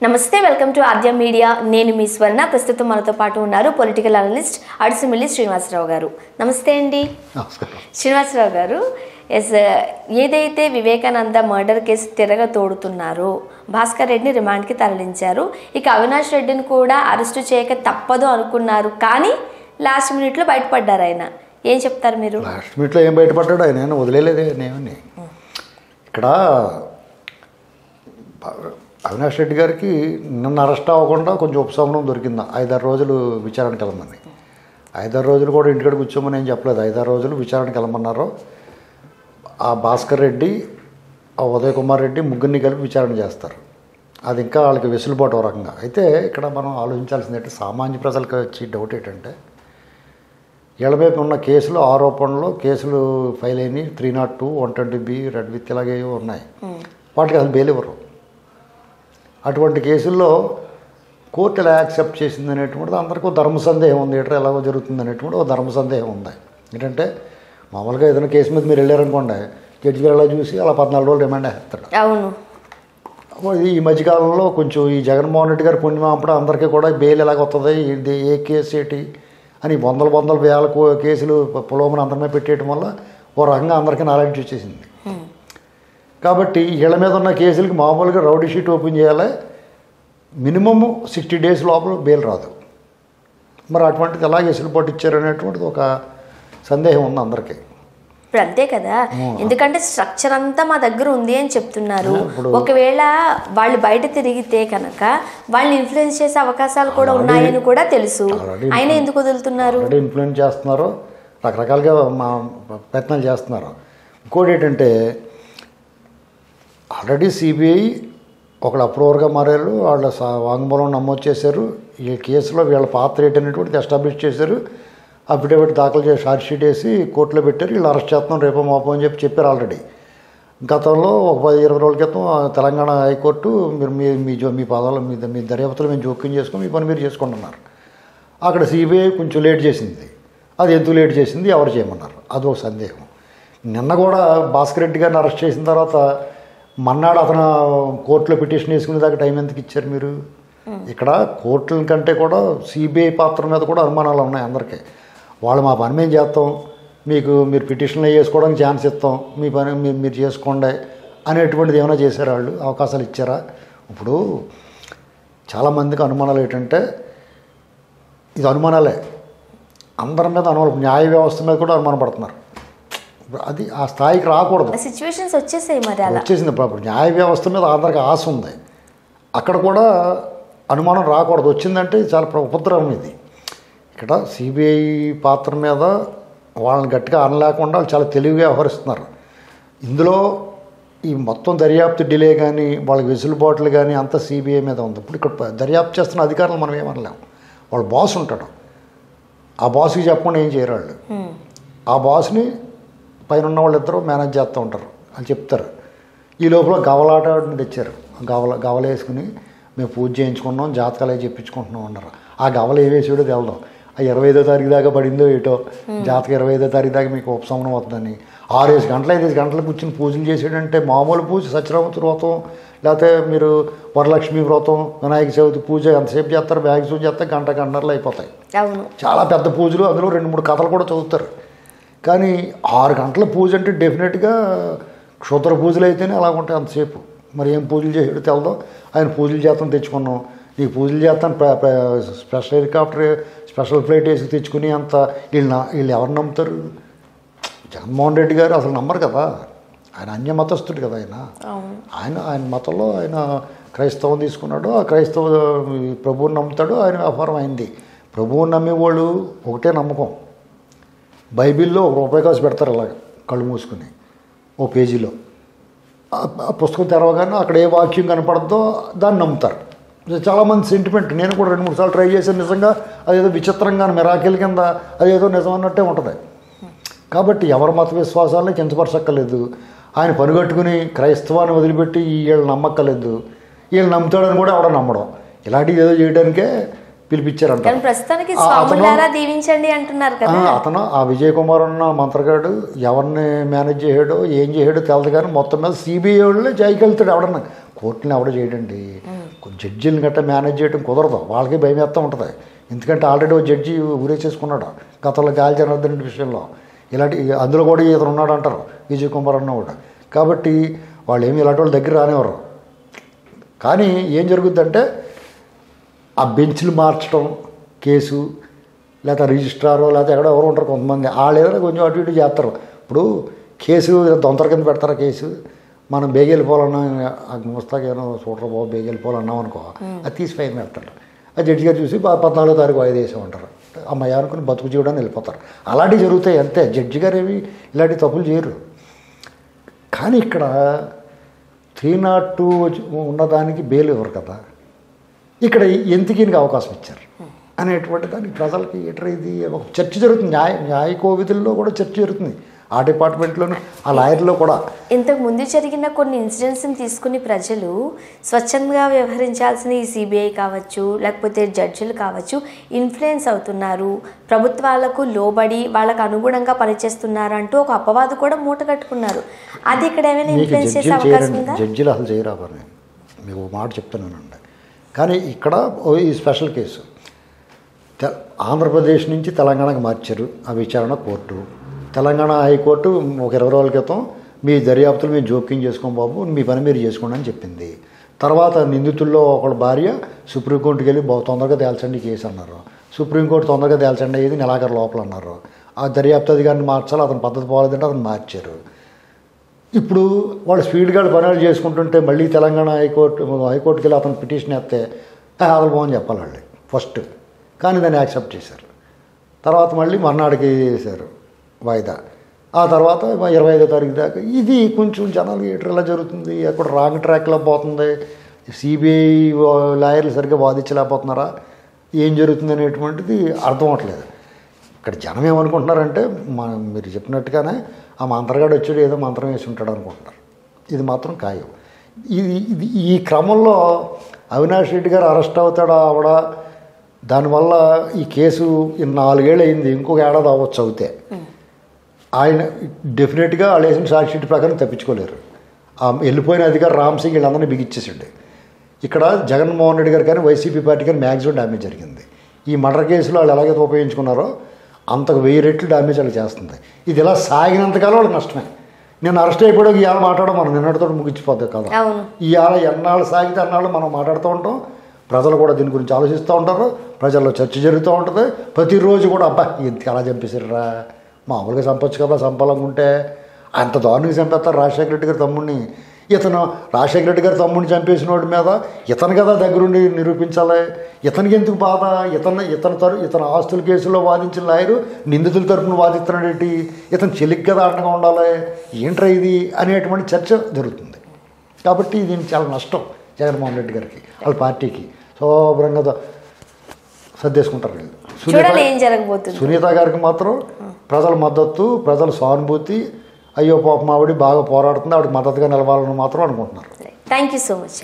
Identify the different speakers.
Speaker 1: నమస్తే, welcome to Aadya media. నేను మీ స్వర్ణ. ప్రస్తుతం మనతో పాటు ఉన్నారు పొలిటికల్ అనలిస్ట్ అడిసిమిల్లి శ్రీనివాసరావు గారు. నమస్తే అండి. శ్రీనివాసరావు గారు, ఏదైతే వివేకానంద మర్డర్ కేసు తిరగ తోడుతున్నారో భాస్కర్ రెడ్డిని రిమాండ్కి తరలించారు. ఇక అవినాష్ రెడ్డిని కూడా అరెస్టు చేయక తప్పదు అనుకున్నారు, కానీ లాస్ట్ మినిట్లో బయటపడ్డారు. ఆయన ఏం చెప్తారు మీరు?
Speaker 2: లాస్ట్ మినిట్లో ఏం బయటపడ్డాడు? ఆయన వదిలేలేదే నేమని. ఇక్కడ అవినాష్ రెడ్డి గారికి నిన్న అరెస్ట్ అవ్వకుండా కొంచెం ఉపశమనం దొరికింది. 5-6 రోజులు విచారణకి వెళ్ళమని. 5-6 రోజులు కూడా ఇంటికాడ కూర్చోమని ఏం చెప్పలేదు. 5-6 రోజులు విచారణకి వెళ్ళమన్నారు. ఆ భాస్కర్ రెడ్డి, ఆ ఉదయ్ కుమార్ రెడ్డి ముగ్గురిని కలిపి విచారణ చేస్తారు. అది ఇంకా వాళ్ళకి వెసులుబాటు రకంగా. అయితే ఇక్కడ మనం ఆలోచించాల్సింది ఏంటంటే, సామాన్య ప్రజలకు వచ్చి డౌట్ ఏంటంటే, వీళ్ళ వైపు ఉన్న కేసులు, ఆరోపణలు, కేసులు ఫైల్ అయినాయి. 302, 120B, రెడ్ విత్ ఇలాగే ఉన్నాయి. వాటికి అసలు బెయిల్ ఇవ్వరు. అటువంటి కేసుల్లో కోర్టు ఎలా యాక్సెప్ట్ చేసింది అనేటువంటిది అందరికీ ధర్మ సందేహం ఉంది. ఎట్లా ఎలాగో జరుగుతుంది అనేటువంటి ఒక ధర్మ సందేహం ఉంది. ఏంటంటే, మామూలుగా ఏదైనా కేసు మీద మీరు వెళ్ళారనుకోండి, జడ్జి గారు అలా చూసి అలా 14 రోజులు రిమాండ్ వేస్తాడు.
Speaker 1: అవును.
Speaker 2: ఈ మధ్యకాలంలో కొంచెం ఈ జగన్మోహన్ రెడ్డి గారు పుణ్యమా అప్పుడు అందరికీ కూడా బెయిల్ ఎలాగ వస్తుంది, ఇది ఏ కేసు ఏంటి అని వందల వేల కేసులు పొలోమని అందరిమే పెట్టేయడం వల్ల ఓ రకంగా అందరికీ నాలెడ్జ్ వచ్చేసింది. కాబట్టి వీళ్ళ మీద ఉన్న కేసులకి మామూలుగా రౌడీ షీట్ ఓపెన్ చేయాలి. మినిమమ్ 60 days లోపల బెయిల్ రాదు. మరి అటువంటిది ఎలా వెసులుబాటు ఇచ్చారనేటువంటిది ఒక సందేహం ఉంది అందరికీ.
Speaker 1: ఇప్పుడు అంతే కదా, ఎందుకంటే స్ట్రక్చర్ అంతా మా దగ్గర ఉంది అని చెప్తున్నారు. ఒకవేళ వాళ్ళు బయట తిరిగితే కనుక వాళ్ళని ఇన్ఫ్లుయెన్స్ చేసే అవకాశాలు కూడా ఉన్నాయని కూడా తెలుసు. ఆయన ఎందుకు వదులుతున్నారు?
Speaker 2: ఇన్ఫ్లుయెన్స్ చేస్తున్నారు, రకరకాలుగా మా ప్రయత్నాలు చేస్తున్నారు. ఇంకోటి ఏంటంటే, ఆల్రెడీ సిబిఐ ఒకళ్ళు అప్రూవర్గా మారారు. వాళ్ళ వాంగ్మూలం నమోదు చేశారు. ఈ కేసులో వీళ్ళ పాత్ర ఏంటనేటువంటిది ఎస్టాబ్లిష్ చేశారు. అఫిడవిట్ దాఖలు చేసి ఛార్జ్ షీట్ వేసి కోర్టులో పెట్టారు. వీళ్ళు అరెస్ట్ చేస్తున్నాం రేపో మాపో అని చెప్పారు ఆల్రెడీ. గతంలో ఒక 10-20 రోజుల క్రితం తెలంగాణ హైకోర్టు మీరు మీ పదాలు మీ దర్యాప్తులు మేము జోక్యం చేసుకుని మీ పని మీరు చేసుకుంటున్నారు. అక్కడ సిబిఐ కొంచెం లేట్ చేసింది. అది ఎందుకు లేట్ చేసింది, ఎవరు చేయమన్నారు, అదొక సందేహం. నిన్న కూడా భాస్కర్ రెడ్డి గారిని అరెస్ట్ చేసిన తర్వాత మన్నాడు అతను కోర్టులో పిటిషన్ వేసుకునే దాకా టైం ఎందుకు ఇచ్చారు మీరు? ఇక్కడ కోర్టుల కంటే కూడా సిబిఐ పాత్ర మీద కూడా అనుమానాలు ఉన్నాయి అందరికీ. వాళ్ళు మా పని మేము చేస్తాం, మీరు పిటిషన్లు వేసుకోవడానికి ఛాన్స్ ఇస్తాం, మీ పని మీరు చేసుకోండి అనేటువంటిది ఏమైనా చేశారా? వాళ్ళు అవకాశాలు ఇచ్చారా? ఇప్పుడు చాలామందికి అనుమానాలు ఏంటంటే, ఇది అనుమానాలే, అందరి మీద అనుమానం, న్యాయ వ్యవస్థ మీద కూడా అనుమానం పడుతున్నారు. అది ఆ స్థాయికి రాకూడదు.
Speaker 1: సిచ్యువేషన్స్ వచ్చేసాయి, మరి అలా
Speaker 2: వచ్చేసింది. ఇప్పుడు న్యాయ వ్యవస్థ మీద అందరికి ఆశ ఉంది, అక్కడ కూడా అనుమానం రాకూడదు. వచ్చిందంటే చాలా ఉపద్రవం ఇది. ఇక్కడ సిబిఐ పాత్ర మీద వాళ్ళని గట్టిగా అనలేకుండా వాళ్ళు చాలా తెలివిగా వ్యవహరిస్తున్నారు. ఇందులో ఈ మొత్తం దర్యాప్తు డిలే కానీ వాళ్ళకి వెసులుబాట్లు కానీ అంతా సిబిఐ మీద ఉంది. ఇప్పుడు ఇక్కడ దర్యాప్తు చేస్తున్న అధికారులు మనం ఏమనలేము. వాళ్ళ బాస్ ఉంటాడు, ఆ బాస్కి చెప్పకుండా ఏం చేయరు వాళ్ళు. ఆ బాస్ని పైన ఉన్న వాళ్ళిద్దరూ మేనేజ్ చేస్తూ ఉంటారు అని చెప్తారు. ఈ లోపల గవలాట తెచ్చారు. గవల వేసుకుని మేము పూజ చేయించుకున్నాం, జాతకాలు అవి చెప్పించుకుంటున్నాం అన్నారు. ఆ గవల ఏ వేసాడో తెలదాం. ఆ 25వ తారీఖు దాకా పడిందో ఏటో, జాతక 25వ తారీఖు దాకా మీకు ఉపశమనం అవుతుందని 6-5 గంటలు 5 గంటలు కూర్చొని పూజలు చేసాడంటే మామూలు పూజ, సత్యనారాయణ వ్రతం లేకపోతే మీరు వరలక్ష్మి వ్రతం, వినాయక చవితి పూజ ఎంతసేపు చేస్తారు? బ్యాగ్ పూజ చేస్తే గంటన్నరలో అయిపోతాయి. చాలా పెద్ద పూజలు, అందులో 2-3 కథలు కూడా చదువుతారు. కానీ 6 గంటల పూజ అంటే డెఫినెట్గా క్షుద్ర పూజలు అయితేనే అలా ఉంటాయి అంతసేపు. మరి ఏం పూజలు చేసాడో తెలదో. ఆయన పూజలు చేస్తాను తెచ్చుకున్నాం, నీకు పూజలు చేస్తాను స్పెషల్ హెలికాప్టర్ స్పెషల్ ఫ్లైట్ వేసి తెచ్చుకుని అంత వీళ్ళు ఎవరు నమ్ముతారు? జగన్మోహన్ రెడ్డి గారు అసలు నమ్మరు కదా. ఆయన అన్య మతస్థుడు కదా. ఆయన మతంలో ఆయన క్రైస్తవం తీసుకున్నాడు. ఆ క్రైస్తవ ప్రభువుని నమ్ముతాడు. ఆయన వ్యాపారం అయింది. ప్రభువుని నమ్మేవాళ్ళు ఒకటే నమ్మకం. బైబిల్లో ₹1 కాసు పెడతారు అలాగ కళ్ళు మూసుకుని ఓ పేజీలో. ఆ పుస్తకం తెరవగానే అక్కడ ఏ వాక్యం కనపడద్దో దాన్ని నమ్ముతారు. చాలామంది సెంటిమెంట్. నేను కూడా 2-3 సార్లు ట్రై చేశాను. నిజంగా అదేదో విచిత్రంగా మిరాకిల్ కింద అదేదో నిజం అన్నట్టే ఉంటుంది. కాబట్టి ఎవరి మత విశ్వాసాలని కించపరచక్కర్లేదు. ఆయన పనిగట్టుకుని క్రైస్తవాన్ని వదిలిపెట్టి వీళ్ళు నమ్మక్కర్లేదు. వీళ్ళు నమ్ముతాడని కూడా ఎవడ నమ్మడం. ఇలాంటివి ఏదో చేయడానికే పిలిపించారంట.
Speaker 1: కానీ ప్రస్తుతానికి స్వాములారా దీవించండి అంటున్నారు కదా.
Speaker 2: అతను ఆ విజయ్ కుమార్ అన్న మంత్రగాడు ఎవరిని మేనేజ్ చేయడో ఏం చేయడో తెలదు, కానీ మొత్తం మీద సిబిఐ వాళ్ళే జైకి వెళ్తాడు. ఎవడన్నా కోర్టుని ఎవడ చేయడండి, జడ్జీలను గట్టా మేనేజ్ చేయడం కుదరదు, వాళ్ళకి భయం వేస్తూ ఉంటుంది. ఎందుకంటే ఆల్రెడీ ఓ జడ్జి ఊరేసేసుకున్నాడు గతంలో గాలి జనార్దన్ రెడ్డి విషయంలో. ఇలాంటి అందులో కూడా ఇతను ఉన్నాడు అంటారు విజయ్ కుమార్ అన్న కూడా. కాబట్టి వాళ్ళు ఏమి ఇలాంటి వాళ్ళ దగ్గర రానివ్వరు. కానీ ఏం జరుగుద్దంటే ఆ బెంచ్లు మార్చడం కేసు, లేకపోతే రిజిస్ట్రారో లేకపోతే ఎక్కడో ఎవరు ఉంటారు కొంతమంది, వాళ్ళు ఏదైనా కొంచెం అటు ఇటు చేస్తారు. ఇప్పుడు కేసు దొంతర కింద పెడతారా కేసు, మనం బేగెళ్ళిపోవాలన్నా ముస్తాకేనో చూడరా బాబు బేగెళ్ళిపోవాలన్నాం అనుకో, అది తీసి ఫైన్ పెడతారు. ఆ జడ్జి గారు చూసి 14వ తారీఖు వాయిదా వేసామంటారు. అమ్మాయి అనుకుని బతుకు చేయడానికి వెళ్ళిపోతారు. అలాంటివి జరుగుతాయి అంతే. జడ్జి గారు ఏమి ఇలాంటి తప్పులు చేయరు. కానీ ఇక్కడ 302 ఉన్నదానికి బెయిల్ ఇవ్వరు కదా, ఇక్కడ ఎందుకు ఈయనకి అవకాశం ఇచ్చారు అనేటువంటి దానికి ప్రజలకి ఎటర్ ఇది ఒక చర్చ జరుగుతుంది. న్యాయ కోవిధుల్లో కూడా చర్చ జరుగుతుంది, ఆ డిపార్ట్మెంట్లోనూ ఆ లాయర్లో కూడా.
Speaker 1: ఇంతకు ముందు జరిగిన కొన్ని ఇన్సిడెంట్స్ని తీసుకుని ప్రజలు స్వచ్ఛందంగా వ్యవహరించాల్సిన ఈ సిబిఐ కావచ్చు లేకపోతే జడ్జిలు కావచ్చు ఇన్ఫ్లుయెన్స్ అవుతున్నారు, ప్రభుత్వాలకు లోబడి వాళ్ళకు అనుగుణంగా పనిచేస్తున్నారు అంటూ ఒక అపవాదు కూడా మూట కట్టుకున్నారు. అది ఇక్కడ ఏమైనా ఇన్ఫ్లుయెన్స్ చేసే అవకాశం ఉందా?
Speaker 2: జడ్జిలు అసలు చేయరా నేను మీకు మాట చెప్తున్నానండి. కానీ ఇక్కడ ఈ స్పెషల్ కేసు ఆంధ్రప్రదేశ్ నుంచి తెలంగాణకు మార్చారు. ఆ విచారణ కోర్టు, తెలంగాణ హైకోర్టు ఒక 20 రోజుల క్రితం మీ దర్యాప్తులు మేము జోక్యం చేసుకోం బాబు, మీ పని మీరు చేసుకోండి అని చెప్పింది. తర్వాత నిందితుల్లో ఒకళ్ళ భార్య సుప్రీంకోర్టుకి వెళ్ళి తొందరగా తేల్చండి కేసు అన్నారు. సుప్రీంకోర్టు తొందరగా తేల్చండి ఇది నెలాఖరు లోపల అన్నారు. ఆ దర్యాప్తు అధికారిని మార్చాలి, అతని పద్ధతి పోలేదంటే అతను మార్చారు. ఇప్పుడు వాళ్ళు స్పీడ్గా పనులు చేసుకుంటుంటే మళ్ళీ తెలంగాణ హైకోర్టుకి వెళ్ళి అతను పిటిషన్ వేస్తే అదలు పోని చెప్పాలి వాళ్ళు ఫస్ట్. కానీ దాన్ని యాక్సెప్ట్ చేశారు. తర్వాత మళ్ళీ మర్నాడికి వేశారు వాయిదా. ఆ తర్వాత 25వ తారీఖు దాకా ఇది కొంచెం జనాలు ఇలా జరుగుతుంది, అక్కడ రాంగ్ ట్రాక్లో పోతుంది, సిబిఐ లాయర్లు సరిగ్గా వాదించలేకపోతున్నారా, ఏం జరుగుతుంది అనేటువంటిది అర్థం అవట్లేదు. ఇక్కడ జనం ఏమనుకుంటున్నారంటే మీరు చెప్పినట్టుగానే ఆ మంత్రగాడు వచ్చాడు ఏదో మంత్రం వేసి ఉంటాడు అనుకుంటున్నారు. ఇది మాత్రం ఖాయం. ఇది ఈ క్రమంలో అవినాష్ రెడ్డి గారు అరెస్ట్ అవుతాడా ఆవిడ, దానివల్ల ఈ కేసు 4 ఏళ్ళు అయింది, ఇంకొక ఏడాది అవ్వచ్చు. అవుతే ఆయన డెఫినెట్గా వాళ్ళు వేసిన సాక్షి షీట్ ప్రకారం తప్పించుకోలేరు. వెళ్ళిపోయిన అధికారి రామ్ సింగ్ వీళ్ళందరినీ బిగిచ్చేసాడు. ఇక్కడ జగన్మోహన్ రెడ్డి గారు కానీ వైసీపీ పార్టీ కానీ మ్యాక్సిమం డ్యామేజ్ జరిగింది. ఈ మర్డర్ కేసులో వాళ్ళు ఎలాగైతే ఉపయోగించుకున్నారో అంతకు 1000 రెట్లు డ్యామేజ్ వాళ్ళు చేస్తుంది. ఇది ఇలా సాగినంతకాలం వాళ్ళకి నష్టమే. నేను అరెస్ట్ అయిపోయాక ఇవాళ మాట్లాడడం మనం నిన్నటితో ముగిచ్చిపోద్ది కదా. ఇవాళ ఎన్నాళ్ళు సాగితే అన్నాళ్ళు మనం మాట్లాడుతూ ఉంటాం, ప్రజలు కూడా దీని గురించి ఆలోచిస్తూ ఉంటారు, ప్రజల్లో చర్చ జరుగుతూ ఉంటుంది. ప్రతిరోజు కూడా అబ్బా ఇంత ఎలా చంపేశారా, మామూలుగా చంపొచ్చు కదా, చంపాలనుకుంటే అంత దారుణంగా చంపేస్తారు రాజశేఖర రెడ్డి గారి తమ్ముడిని. ఇతను రాజశేఖర రెడ్డి గారి తమ్ముడిని చంపేసిన వాడి మీద ఇతను కదా దగ్గరుండి నిరూపించాలి. ఇతనికి ఎందుకు బాధ, ఇతను ఆస్తుల కేసులో వాదించిన లాయరు నిందితుల తరఫున వాదిస్తున్నాడేంటి, ఇతను చెలికి కదా అండగా ఉండాలి, ఏంట్రా ఇది అనేటువంటి చర్చ జరుగుతుంది. కాబట్టి దీనికి చాలా నష్టం జగన్మోహన్ రెడ్డి గారికి, వాళ్ళ పార్టీకి. శుభ్రంగా సర్దేసుకుంటారు వీళ్ళు. సునీత గారికి మాత్రం ప్రజల మద్దతు, ప్రజల సానుభూతి, అయ్యో పాపం ఆవిడ బాగా పోరాడుతుంది, ఆవిడకి మద్దతుగా నిలవాలని మాత్రం అనుకుంటున్నారు.
Speaker 1: Thank you so much.